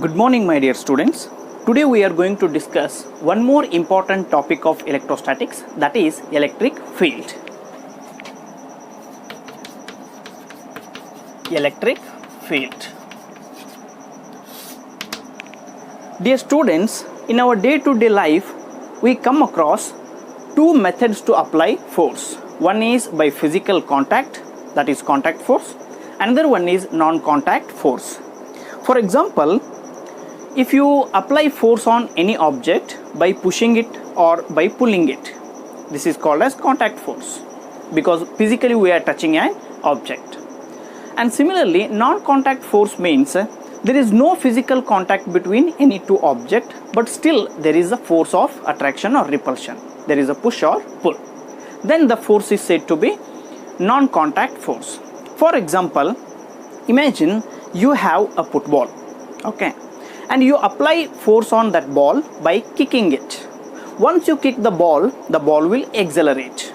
Good morning, my dear students. Today we are going to discuss one more important topic of electrostatics, that is electric field. Electric field. Dear students, in our day-to-day life, we come across two methods to apply force. One is by physical contact, that is contact force. Another one is non-contact force. For example, if you apply force on any object by pushing it or by pulling it, this is called as contact force because physically we are touching an object. And similarly, non-contact force means there is no physical contact between any two objects, but still there is a force of attraction or repulsion. There is a push or pull. Then the force is said to be non-contact force. For example, imagine you have a football, okay, and you apply force on that ball by kicking it. Once you kick the ball will accelerate.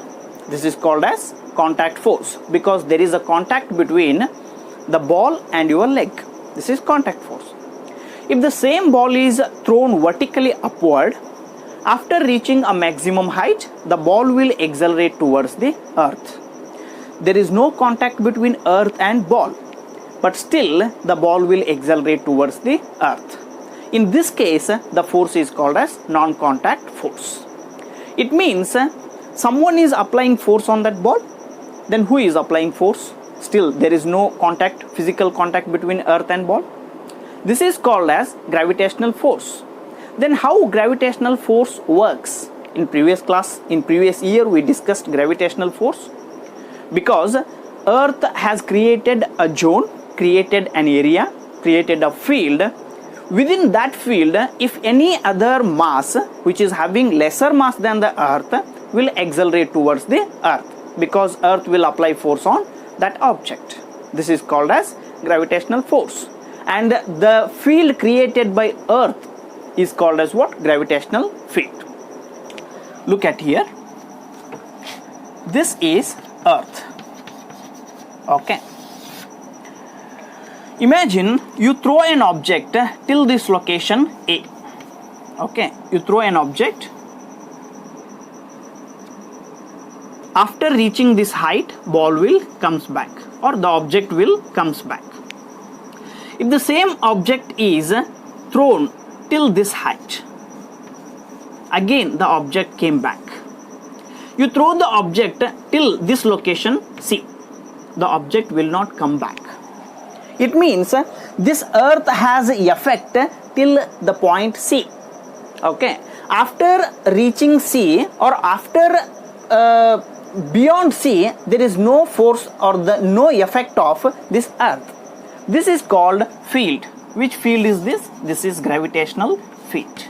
This is called as contact force because there is a contact between the ball and your leg. This is contact force. If the same ball is thrown vertically upward, after reaching a maximum height, the ball will accelerate towards the earth. There is no contact between earth and ball, but still the ball will accelerate towards the earth. In this case, the force is called as non-contact force. It means someone is applying force on that ball. Then who is applying force? Still there is no contact, physical contact between earth and ball. This is called as gravitational force. Then how gravitational force works? In previous year we discussed gravitational force. Because earth has created a zone, created an area, created a field. Within that field, if any other mass which is having lesser mass than the earth will accelerate towards the earth, because earth will apply force on that object. This is called as gravitational force. And the field created by earth is called as what? Gravitational field. Look at here. This is earth. Okay. Imagine you throw an object till this location A. Okay. You throw an object. After reaching this height, ball will comes back or the object will comes back. If the same object is thrown till this height, again the object came back. You throw the object till this location C, the object will not come back. It means this earth has effect till the point C. Okay. After reaching C or after beyond C, there is no force or no effect of this earth. This is called field. Which field is this? This is gravitational field.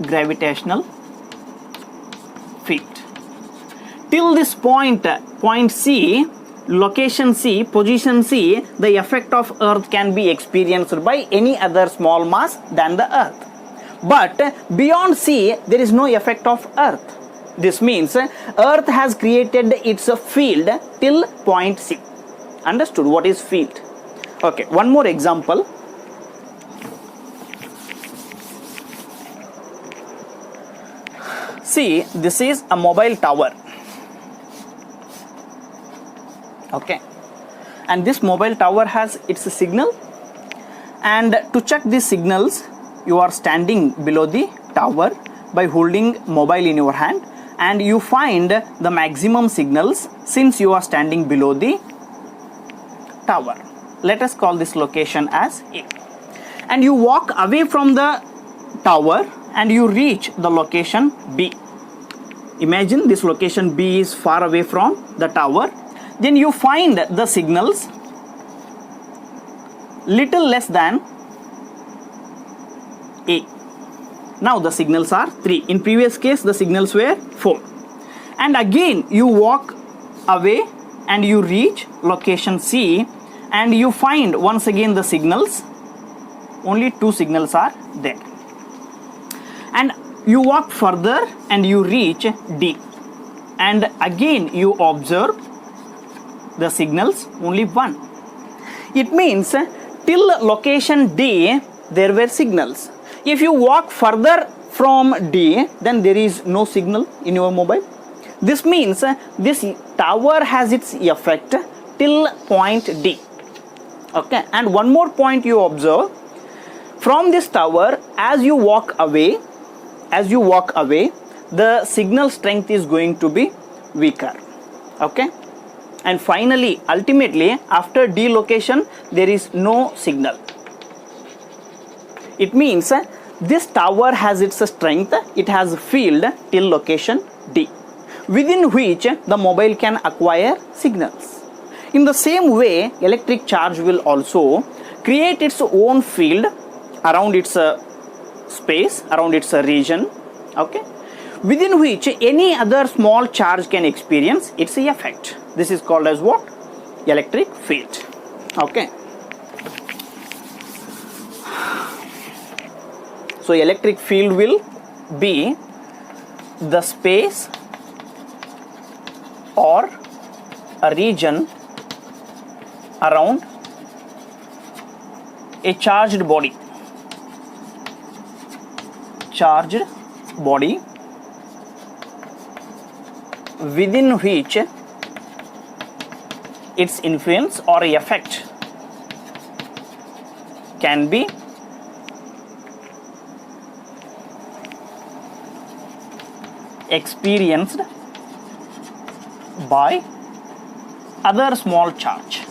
Gravitational field. Till this point C, location C, position C, the effect of earth can be experienced by any other small mass than the earth. But beyond C, there is no effect of earth. This means earth has created its field till point C. Understood what is field? Okay, one more example. See, this is a mobile tower. Okay, and this mobile tower has its signal, and to check these signals you are standing below the tower by holding mobile in your hand, and you find the maximum signals since you are standing below the tower. Let us call this location as A, and you walk away from the tower and you reach the location B. Imagine this location B is far away from the tower. Then you find the signals little less than A. Now the signals are 3. In previous case the signals were 4. And again you walk away and you reach location C, and you find once again the signals, only 2 signals are there. And you walk further and you reach D, and again you observe the signals only 1. It means till location D there were signals. If you walk further from D, then there is no signal in your mobile. This means this tower has its effect till point D. Okay, and one more point you observe, from this tower as you walk away, the signal strength is going to be weaker. Okay, and finally ultimately after D location there is no signal. It means this tower has its strength, it has field till location D, within which the mobile can acquire signals. In the same way, electric charge will also create its own field around its space, around its region, okay, within which any other small charge can experience its effect. This is called as what? Electric field. Okay. So electric field will be the space or a region around a charged body, within which its influence or effect can be experienced by other small charge.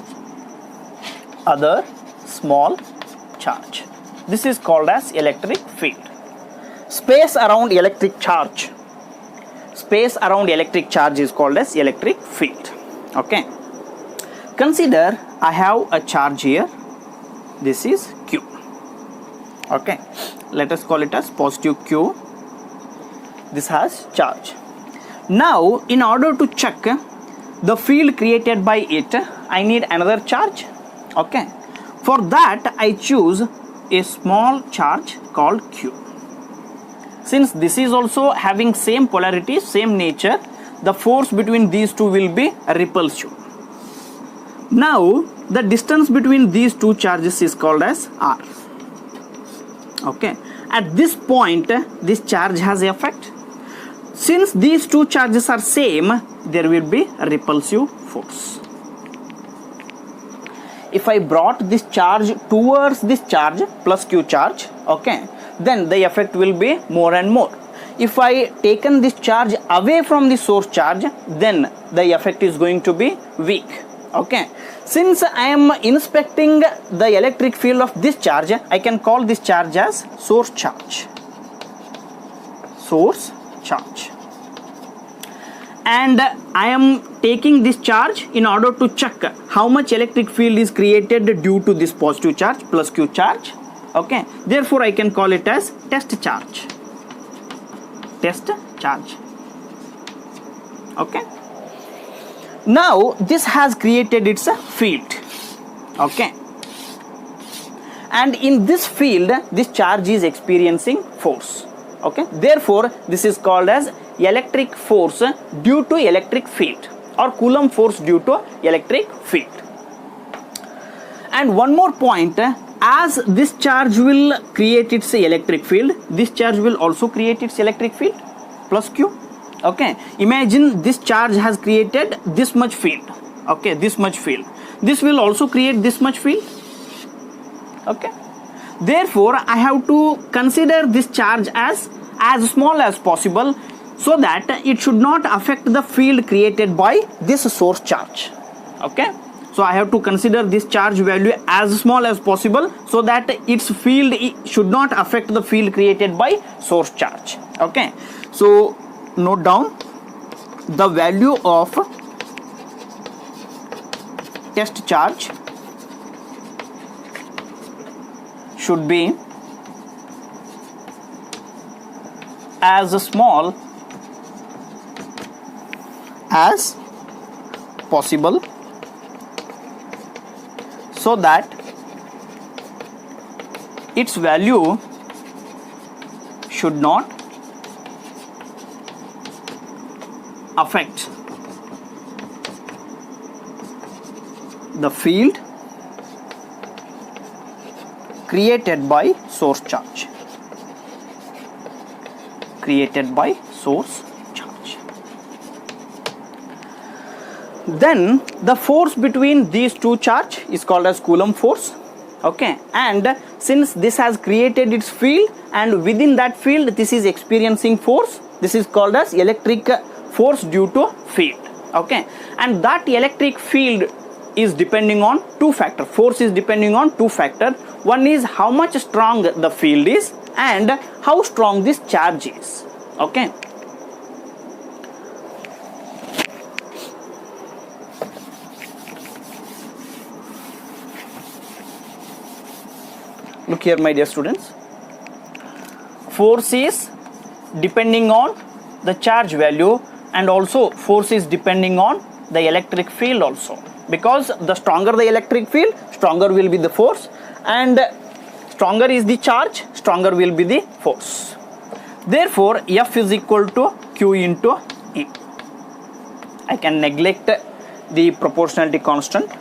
This is called as electric field. Space around electric charge is called as electric field. Okay, consider I have a charge here. This is Q. Okay, let us call it as positive Q. This has charge. Now in order to check the field created by it, I need another charge. Okay, for that I choose a small charge called Q. Since this is also having same polarity, same nature, the force between these two will be repulsive. Now the distance between these two charges is called as R. Okay, at this point this charge has effect. Since these two charges are same, there will be a repulsive force. If I brought this charge towards this charge, plus Q charge, okay, then the effect will be more and more. If I taken this charge away from the source charge, then the effect is going to be weak. Okay, since I am inspecting the electric field of this charge, I can call this charge as source charge. And I am taking this charge in order to check how much electric field is created due to this positive charge plus Q charge. Okay, therefore I can call it as test charge. Okay, now this has created its field. Okay, and in this field this charge is experiencing force. Okay, therefore this is called as electric force due to electric field, or Coulomb force due to electric field. And one more point, as this charge will create its electric field, this charge will also create its electric field plus Q. Okay, imagine this charge has created this much field. Okay, this much field, this will also create this much field. Okay, therefore I have to consider this charge as small as possible, so that it should not affect the field created by this source charge. Okay, so I have to consider this charge value as small as possible, so that its field should not affect the field created by source charge. Okay, so note down the value of test charge should be as small as possible, so that its value should not affect the field created by source charge. Created by source charge. Then the force between these two charge is called as Coulomb force. Okay, and since this has created its field, and within that field this is experiencing force, this is called as electric force due to field. Okay, and that electric field is depending on two factors. Force is depending on two factors. One is how much strong the field is and how strong this charge is. Okay, look here, my dear students. Force is depending on the charge value, and also force is depending on the electric field also, because the stronger the electric field, stronger will be the force, and stronger is the charge, stronger will be the force. Therefore, F is equal to Q into E. I can neglect the proportionality constant.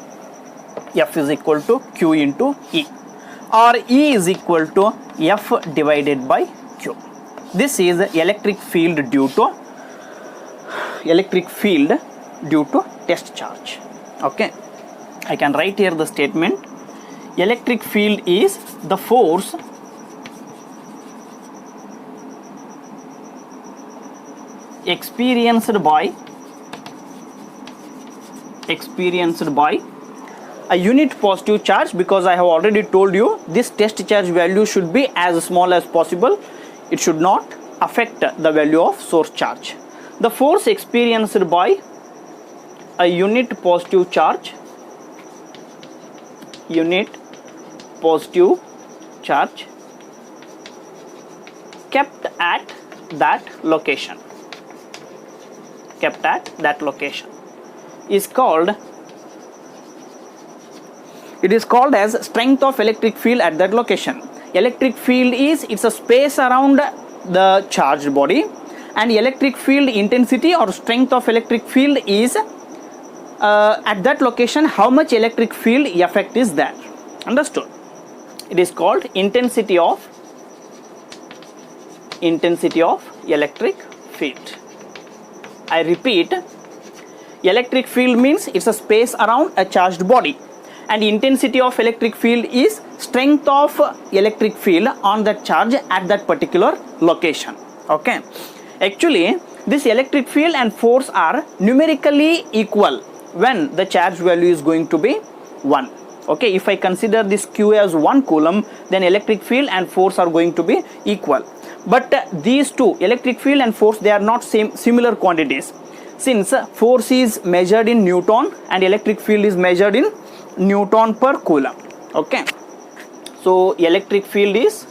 F is equal to Q into E, or E is equal to F divided by Q. This is electric field due to test charge. Okay, I can write here the statement. Electric field is the force experienced by a unit positive charge, because I have already told you this test charge value should be as small as possible. It should not affect the value of source charge. The force experienced by a unit positive charge kept at that location is called as strength of electric field at that location. Electric field is, it's a space around the charged body, and electric field intensity or strength of electric field is at that location how much electric field effect is there. Understood? It is called intensity of electric field. I repeat, electric field means it's a space around a charged body, and intensity of electric field is strength of electric field on that charge at that particular location. Okay, actually this electric field and force are numerically equal when the charge value is going to be 1. Okay, if I consider this Q as 1 coulomb, then electric field and force are going to be equal. But these two, electric field and force, they are not similar quantities, since force is measured in Newton and electric field is measured in Newton per coulomb. Okay, so electric field is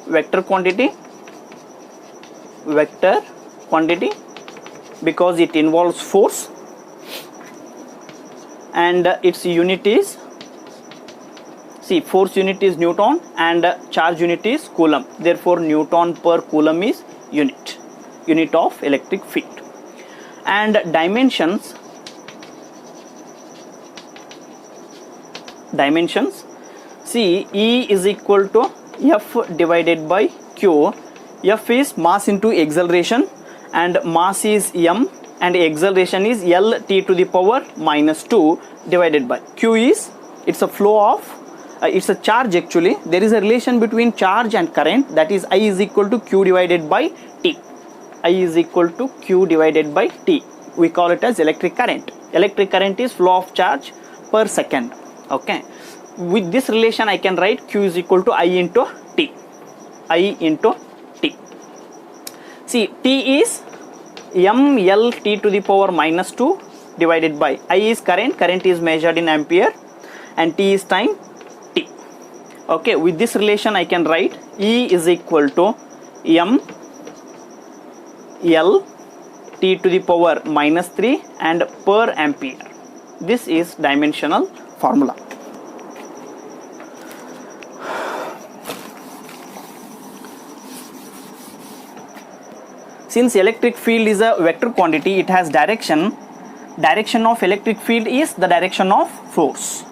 vector quantity because it involves force, and its unit is, see, force unit is Newton and charge unit is coulomb. Therefore, Newton per coulomb is unit of electric field. And dimensions, see, E is equal to F divided by Q. F is mass into acceleration, and mass is m, and acceleration is L t to the power minus 2 divided by Q is, it's a flow of it's a charge. Actually there is a relation between charge and current, that is I is equal to Q divided by T. We call it as electric current. Electric current is flow of charge per second. Okay, with this relation I can write Q is equal to I into T. See, T is m L t to the power minus 2 divided by I is current is measured in ampere, and T is time T. Okay, with this relation I can write E is equal to m L t to the power minus 3 and per ampere. This is dimensional formula. Since electric field is a vector quantity, it has direction. direction of electric field is the direction of force.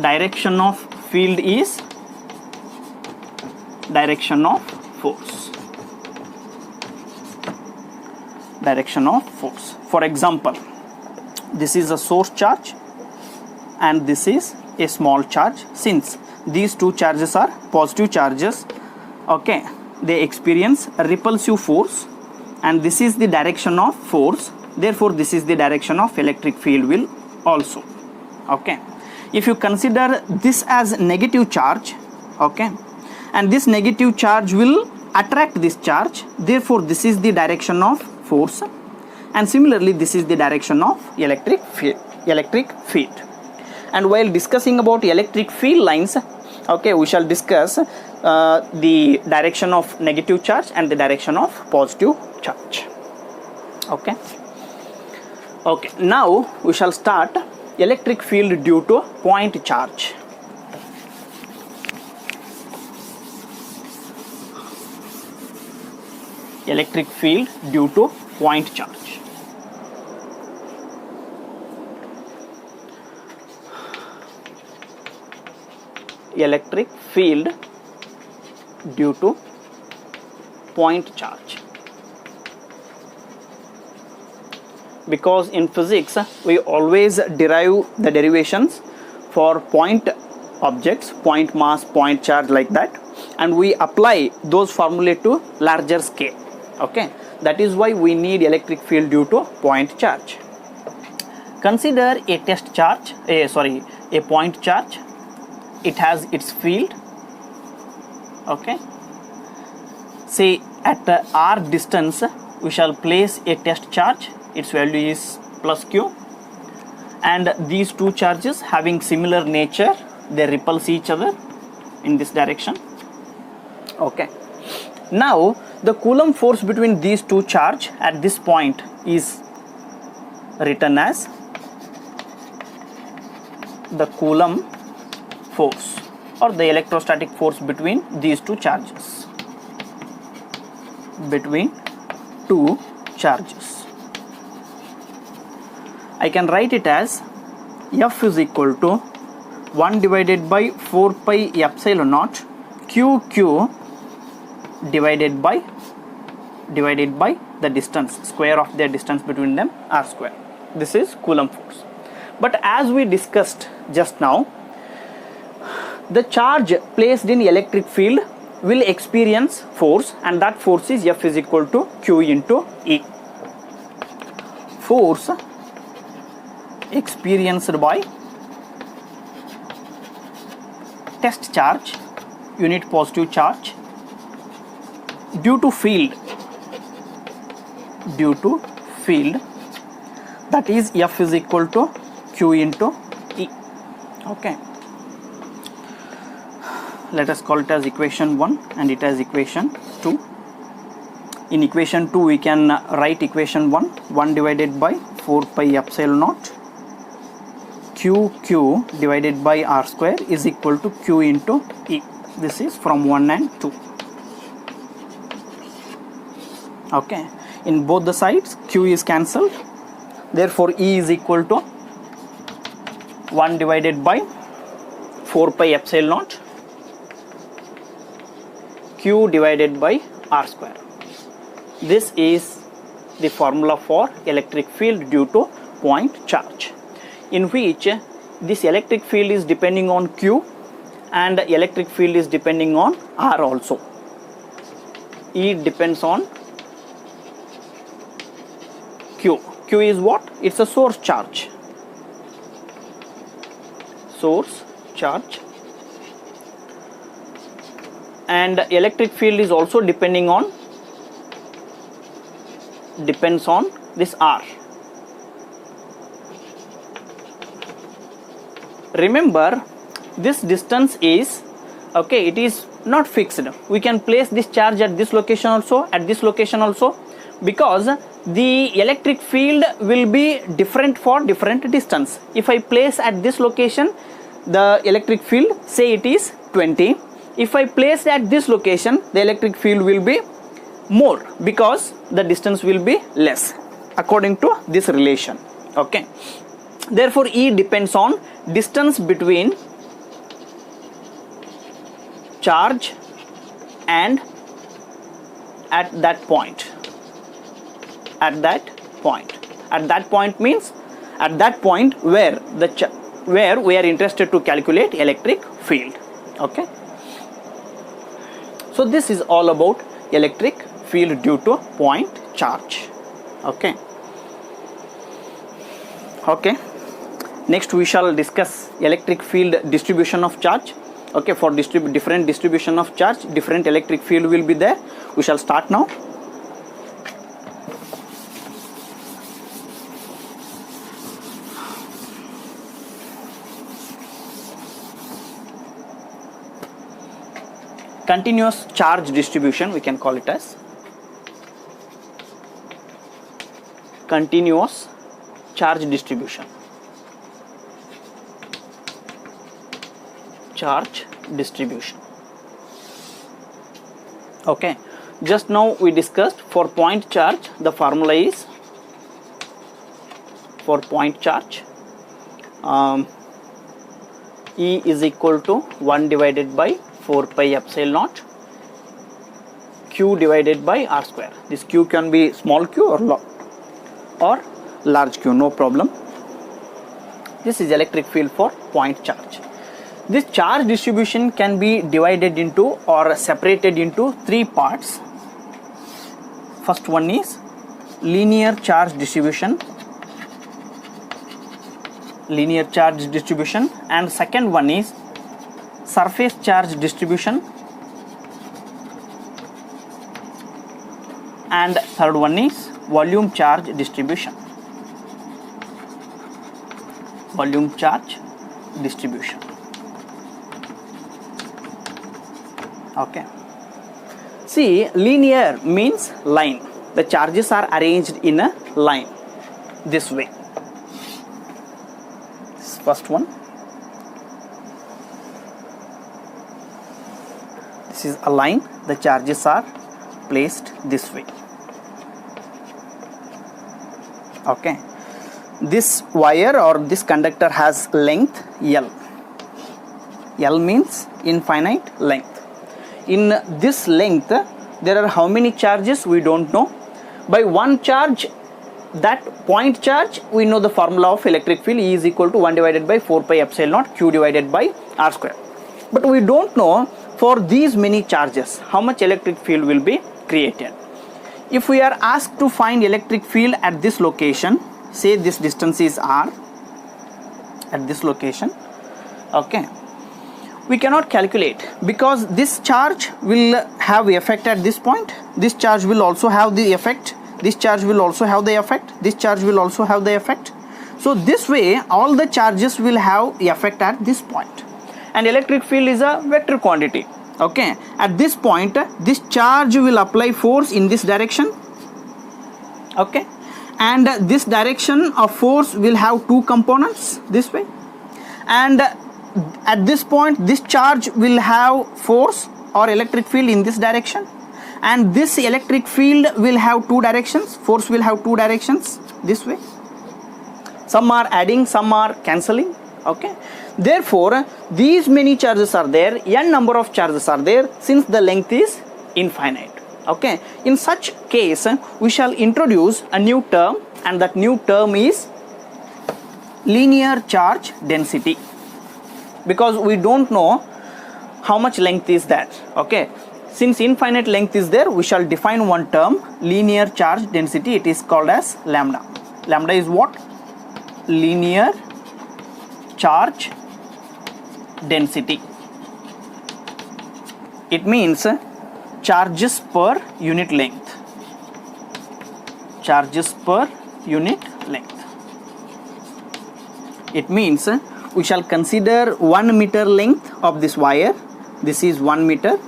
Direction of field is direction of force. Direction of force. For example, this is a source charge and this is a small charge. Since these two charges are positive charges, okay, they experience a repulsive force, and this is the direction of force, therefore this is the direction of electric field will also. Okay, if you consider this as negative charge, okay, and this negative charge will attract this charge, therefore this is the direction of force, and similarly this is the direction of electric field. And while discussing about electric field lines, okay, we shall discuss the direction of negative charge and the direction of positive charge. Okay, now we shall start electric field due to point charge. Electric field due to point charge. Electric field due to point charge. Because in physics we always derive the derivations for point objects, point mass, point charge, like that, and we apply those formulae to larger scale. Okay, that is why we need electric field due to point charge. Consider a test charge, a point charge. It has its field. Okay, say at r distance we shall place a test charge. Its value is plus q, and these two charges having similar nature, they repulse each other in this direction. Okay, now the Coulomb force between these two charge at this point is written as the Coulomb force, or the electrostatic force between these two charges. Between two charges, I can write it as F is equal to 1 divided by 4 pi epsilon naught QQ divided by the distance, square of their distance between them, r square. This is Coulomb force. But as we discussed just now, the charge placed in electric field will experience force, and that force is F is equal to Q into E. Force experienced by test charge, unit positive charge, due to field, that is F is equal to Q into E. Okay, let us call it as equation 1 and it as equation 2. In equation 2 we can write equation 1 divided by 4 pi epsilon naught QQ divided by r square is equal to Q into E. This is from 1 and 2. Okay, in both the sides Q is cancelled, therefore E is equal to 1 divided by 4 pi epsilon naught Q divided by r square. This is the formula for electric field due to point charge, in which this electric field is depending on Q and electric field is depending on R also. E depends on Q. Q is what? It's a source charge. Source charge. And electric field is also depends on this R. Remember, this distance is, okay, it is not fixed. We can place this charge at this location also, at this location also, because the electric field will be different for different distance. If I place at this location the electric field, say it is 20, if I place at this location the electric field will be more because the distance will be less. according to this relation. Okay, therefore E depends on distance between charge and at that point. At that point means at that point where where we are interested to calculate electric field. Okay, so this is all about electric field due to point charge. Okay, next we shall discuss electric field distribution of charge. Okay, for different distribution of charge, different electric field will be there. We shall start now. Continuous charge distribution, we can call it as continuous charge distribution. Charge distribution. Okay, just now we discussed for point charge, the formula is for point charge E is equal to 1 divided by 4 pi epsilon naught Q divided by R square. This Q can be small q or large Q, no problem. This is electric field for point charge. This charge distribution can be divided into or separated into three parts. First one is linear charge distribution, and second one is surface charge distribution, and third one is volume charge distribution. Okay, see, linear means line. The charges are arranged in a line this way. This first one, this is a line, the charges are placed this way. Okay, this wire or this conductor has length L. L means infinite length. In this length there are how many charges we don't know. By one charge, that point charge, we know the formula of electric field, E is equal to 1 divided by 4 pi epsilon naught Q divided by R square. But we don't know for these many charges how much electric field will be created. If we are asked to find electric field at this location, say this distance is R, at this location, okay, we cannot calculate because this charge will have effect at this point. This charge will also have the effect. This charge will also have the effect. This charge will also have the effect. So this way all the charges will have effect at this point. And electric field is a vector quantity. Okay, at this point this charge will apply force in this direction. Okay, and this direction of force will have two components this way, and at this point this charge will have force or electric field in this direction, and this electric field will have two directions, force will have two directions this way. Some are adding, some are cancelling. Okay, therefore these many charges are there, n number of charges are there since the length is infinite. Okay, in such case we shall introduce a new term, and that new term is linear charge density, because we don't know how much length is that. Okay, since infinite length is there, we shall define one term, linear charge density. It is called as lambda. Lambda is what? Linear charge density. It means charges per unit length. Charges per unit length. It means we shall consider 1 meter length of this wire. This is 1 meter.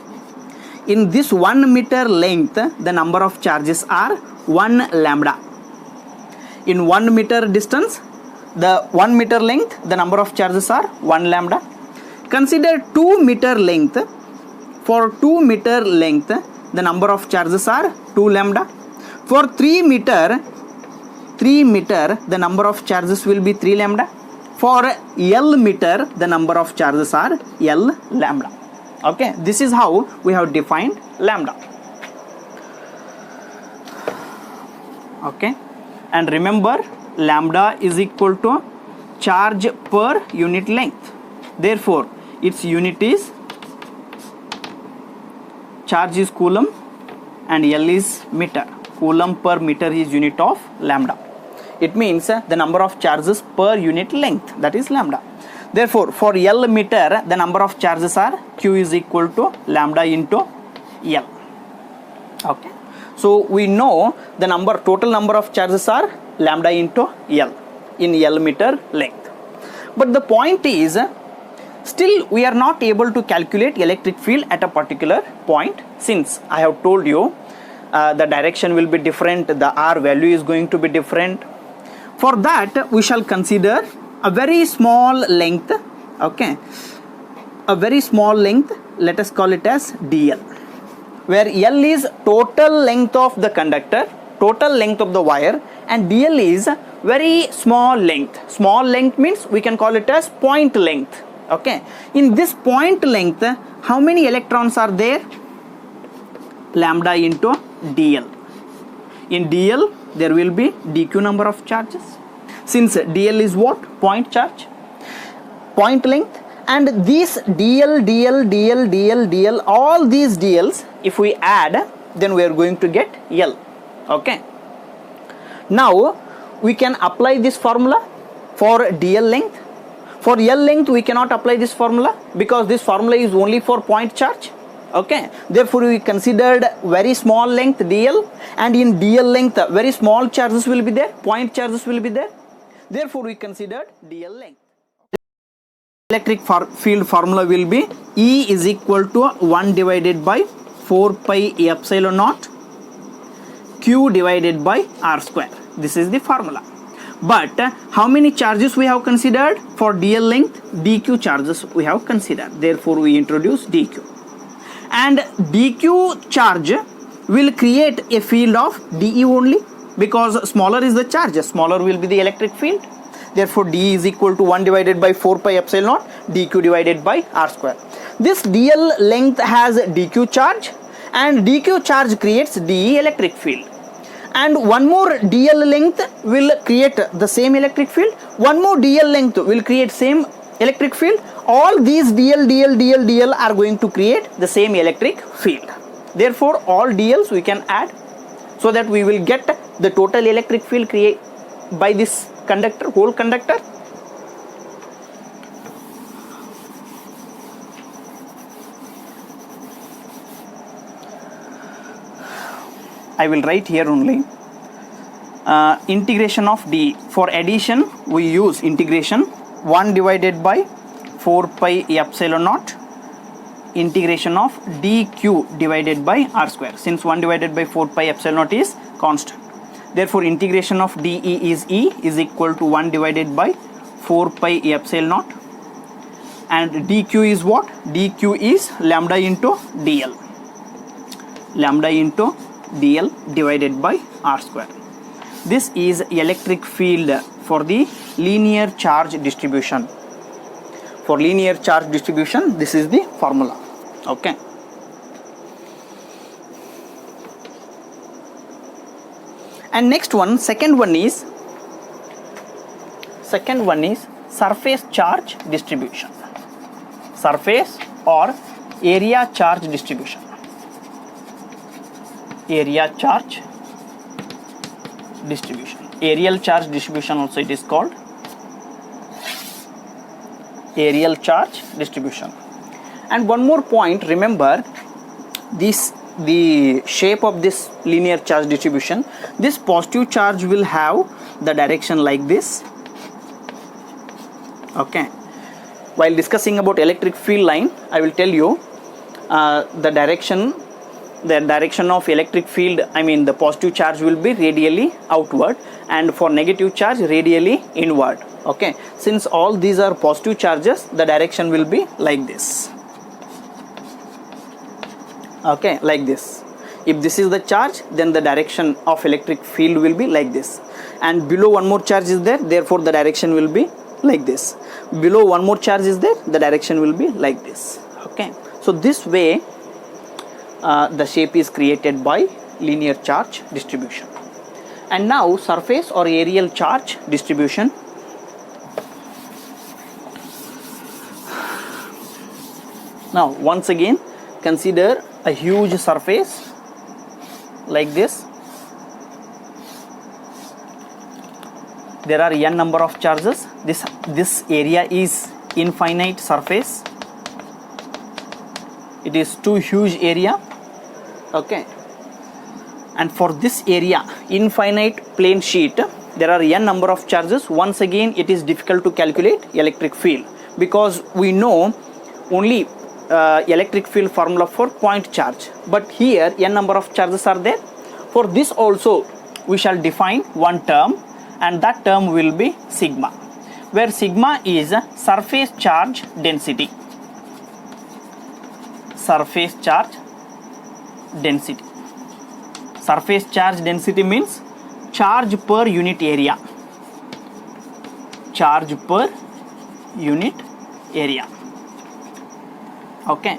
In this 1 meter length, the number of charges are 1 lambda. In 1 meter distance, the 1 meter length, the number of charges are 1 lambda. Consider 2 meter length. For 2 meter length, the number of charges are 2 lambda. For 3 meter, 3 meter, the number of charges will be 3 lambda. For L meter, the number of charges are L lambda. Okay, this is how we have defined lambda. Okay, and remember, lambda is equal to charge per unit length. Therefore, its unit is charge is coulomb and L is meter. Coulomb per meter is unit of lambda. It means the number of charges per unit length, that is lambda. Therefore, for L meter, the number of charges are Q is equal to lambda into L. Okay. So we know the total number of charges are lambda into L in L meter length. But the point is, still we are not able to calculate electric field at a particular point, since I have told you the direction will be different, the R value is going to be different. For that, we shall consider a very small length, okay, a very small length, let us call it as dl, where L is total length of the conductor, total length of the wire, and dl is very small length. Small length means we can call it as point length. Okay, in this point length, how many electrons are there? Lambda into dl. In dl, there will be dq number of charges. Since dl is what? Point charge, point length, and these dl, all these dl's, if we add, then we are going to get L. Okay. Now, we can apply this formula for dl length. For L length, we cannot apply this formula because this formula is only for point charge. Okay. Therefore, we considered very small length dl, and in dl length, very small charges will be there, point charges will be there. Therefore, we considered dl length. Electric field formula will be E is equal to 1 divided by 4 pi epsilon naught Q divided by R square. This is the formula. But how many charges we have considered? For dl length, dq charges we have considered. Therefore, we introduce dq. And dq charge will create a field of dE only, because smaller is the charge, smaller will be the electric field. Therefore, D is equal to 1 divided by 4 pi epsilon naught dq divided by R square. This dl length has dq charge, and dq charge creates dE electric field. And one more dl length will create the same electric field. One more dl length will create same electric field. All these dl are going to create the same electric field. Therefore, all dl's we can add, so that we will get the total electric field created by this conductor, whole conductor. I will write here only integration of dE. For addition, we use integration 1 divided by 4 pi epsilon naught integration of dq divided by R square, since 1 divided by 4 pi epsilon naught is constant. Therefore, integration of dE is E is equal to 1 divided by 4 pi epsilon naught, and dq is what? dq is lambda into dl, lambda into dl divided by R square. This is electric field for the linear charge distribution. For linear charge distribution, this is the formula. Okay. And next one, second one is surface charge distribution. Surface or area charge distribution. Area charge distribution. Aerial charge distribution also it is called. Aerial charge distribution. And one more point, remember the shape of this linear charge distribution. This positive charge will have the direction like this. Okay. While discussing about electric field line, I will tell you the direction of electric field, I mean the positive charge will be radially outward, and for negative charge radially inward. Okay. Since all these are positive charges, the direction will be like this. Okay, like this. If this is the charge, then the direction of electric field will be like this, and below one more charge is there, therefore the direction will be like this. Below one more charge is there, the direction will be like this. Okay, so this way the shape is created by linear charge distribution. And now surface or areal charge distribution. Now once again consider a huge surface like this. There are n number of charges. This area is infinite surface. It is too huge area. Okay, and for this area, infinite plane sheet, there are n number of charges. Once again it is difficult to calculate electric field, because we know only electric field formula for point charge, but here n number of charges are there. For this also we shall define one term, and that term will be sigma, where sigma is surface charge density. Surface charge density. Surface charge density means charge per unit area. Charge per unit area. Okay,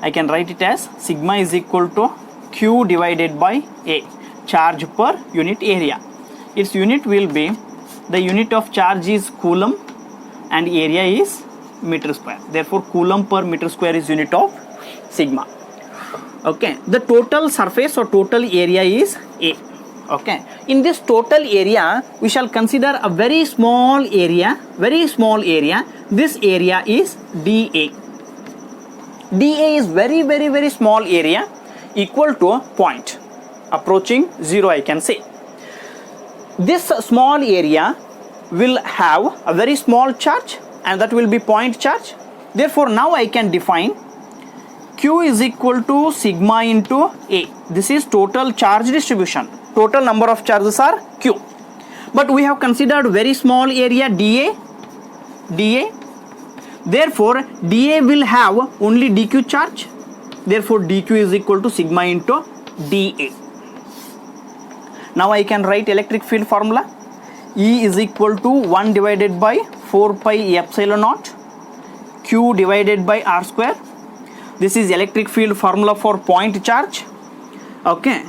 I can write it as sigma is equal to Q divided by A, charge per unit area. Its unit will be, the unit of charge is coulomb and area is meter square. Therefore coulomb per meter square is unit of sigma. Okay, the total surface or total area is A. Okay, in this total area we shall consider a very small area. This area is dA. dA is very small area, equal to a point approaching 0, I can say. This small area will have a very small charge, and that will be point charge. Therefore now I can define Q is equal to sigma into A. This is total charge distribution. Total number of charges are Q, but we have considered very small area dA. Therefore dA will have only dQ charge. Therefore dQ is equal to sigma into dA. Now I can write electric field formula. E is equal to 1 divided by 4 pi epsilon naught Q divided by R square. This is electric field formula for point charge. Okay,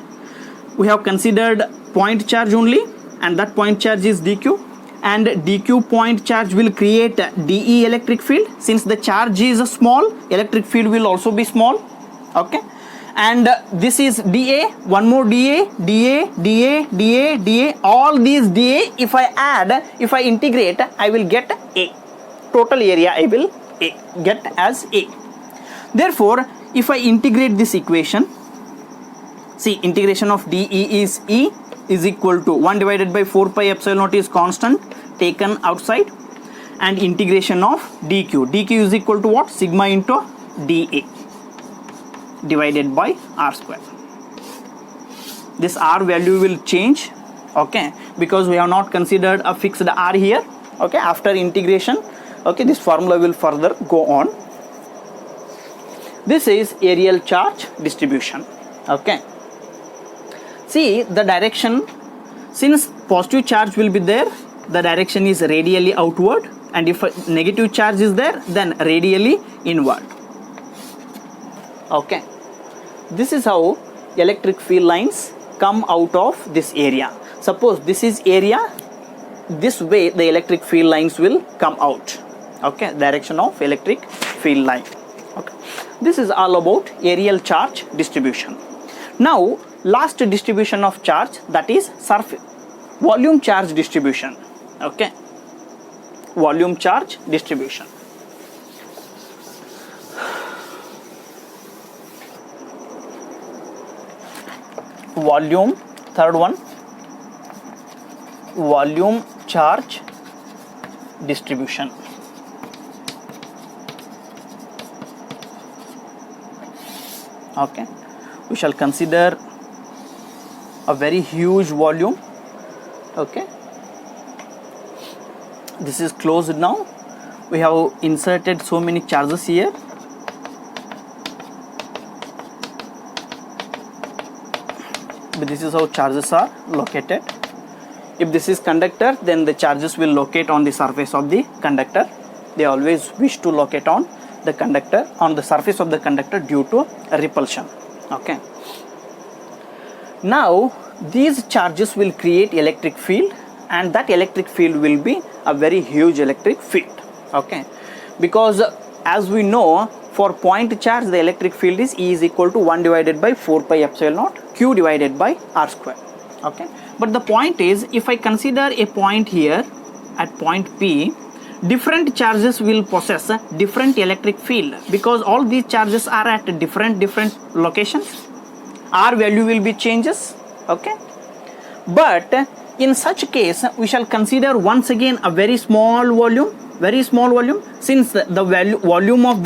we have considered point charge only, and that point charge is dQ, and dQ point charge will create dE electric field. Since the charge is small, electric field will also be small. Okay, and this is dA, one more dA, all these dA, if I add, if I integrate, I will get A. Total area I will get as A. Therefore if I integrate this equation, see, integration of dE is E is equal to 1 divided by 4 pi epsilon naught is constant taken outside, and integration of dQ is equal to what? Sigma into dA divided by R square. This R value will change, okay, because we have not considered a fixed R here. Okay, after integration, okay, this formula will further go on. This is areal charge distribution. Okay, see the direction, since positive charge will be there, the direction is radially outward, and if a negative charge is there, then radially inward. Okay, this is how electric field lines come out of this area. Suppose this is area, this way the electric field lines will come out. Okay, direction of electric field line. Okay, this is all about areal charge distribution. Now last distribution of charge, that is surface volume charge distribution. Okay, volume charge distribution. Volume, third one, volume charge distribution. Okay, we shall consider a very huge volume. Okay, this is closed now. We have inserted so many charges here. this is how charges are located. If this is conductor, then the charges will locate on the surface of the conductor. They always wish to locate on the conductor, on the surface of the conductor due to repulsion. Okay. Now these charges will create electric field, and that electric field will be a very huge electric field. Okay, because as we know, for point charge the electric field is E is equal to 1 divided by 4 pi epsilon naught Q divided by R square. Okay, but the point is, if I consider a point here at point P, different charges will possess a different electric field, because all these charges are at different locations. R value will be changes. Okay, but in such case we shall consider once again a very small volume, since the volume of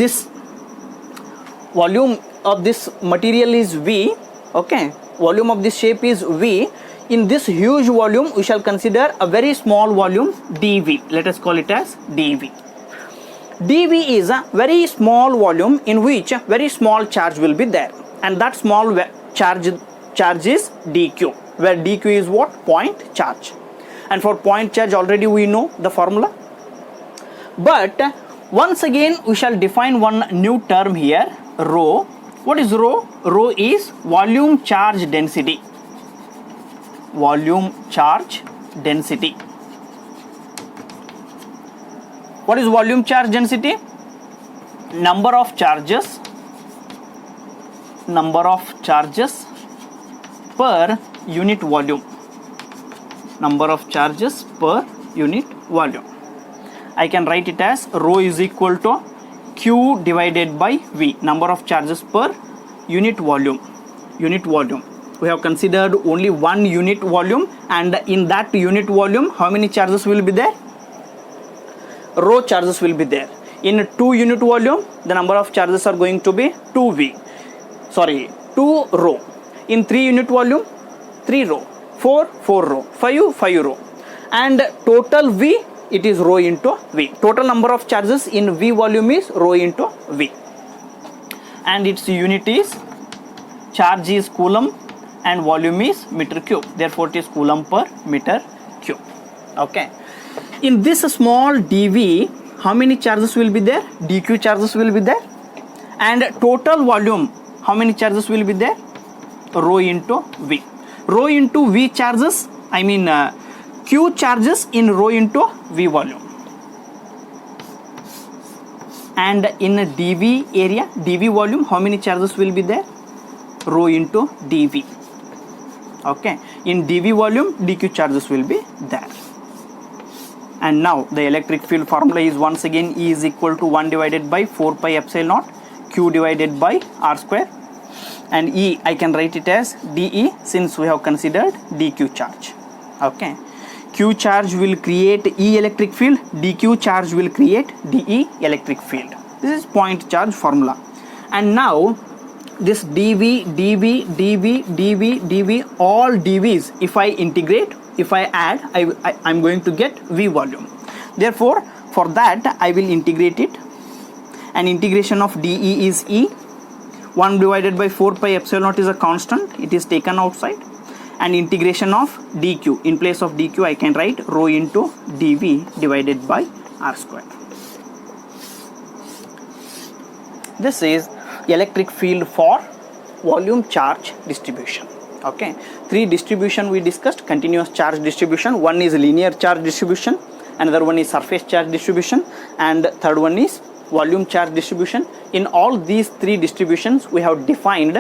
this material is V. Okay, volume of this shape is V. In this huge volume we shall consider a very small volume, dV. Let us call it as dV. dV is a very small volume in which a very small charge will be there, and that small charge is dq, where dq is what? Point charge. And for point charge already we know the formula. But once again we shall define one new term here, rho. What is rho? Rho is volume charge density. Volume charge density. What is volume charge density? Number of charges per unit volume. Number of charges per unit volume. I can write it as rho is equal to Q divided by V, number of charges per unit volume. We have considered only one unit volume, and in that unit volume how many charges will be there? Rho charges will be there. In 2 unit volume the number of charges are going to be 2 rho. In 3 unit volume 3 rho, 4 rho, 5 rho, and total V, it is rho into V. Total number of charges in V volume is rho into V, and its unit is, charge is coulomb and volume is meter cube, therefore it is coulomb per meter cube. Okay, in this small dV how many charges will be there? dq charges will be there. And total volume, how many charges will be there? Rho into V. Rho into V charges, I mean Q charges in rho into V volume. And in a dV area, dV volume, how many charges will be there? Rho into dV. Okay, in dV volume dq charges will be there. And now the electric field formula is once again E is equal to 1 divided by 4 pi epsilon naught Q divided by R square, and E I can write it as dE, since we have considered dq charge. Okay, Q charge will create E electric field, dq charge will create dE electric field. This is point charge formula. And now this dV, dV, dV, dV, dV, all dVs, if I integrate, if I add, I'm going to get V volume. Therefore for that I will integrate it, and integration of dE is E. 1 divided by 4 pi epsilon naught is a constant, it is taken outside, and integration of dq, in place of dq I can write rho into dV divided by R square. This is electric field for volume charge distribution. Okay, 3 distribution we discussed: continuous charge distribution, one is linear charge distribution, another one is surface charge distribution, and third one is volume charge distribution. In all these 3 distributions we have defined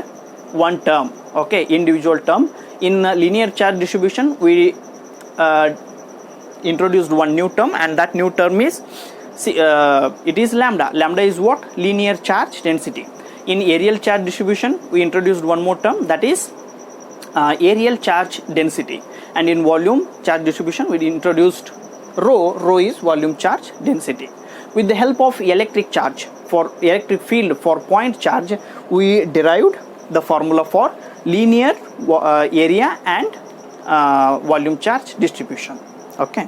one term, okay, individual term. In linear charge distribution we introduced one new term, and that new term is it is lambda. Lambda is what? Linear charge density. In aerial charge distribution we introduced one more term, that is aerial charge density. And in volume charge distribution we introduced rho. Rho is volume charge density. With the help of electric charge, for electric field for point charge, we derived the formula for linear area and volume charge distribution. Okay.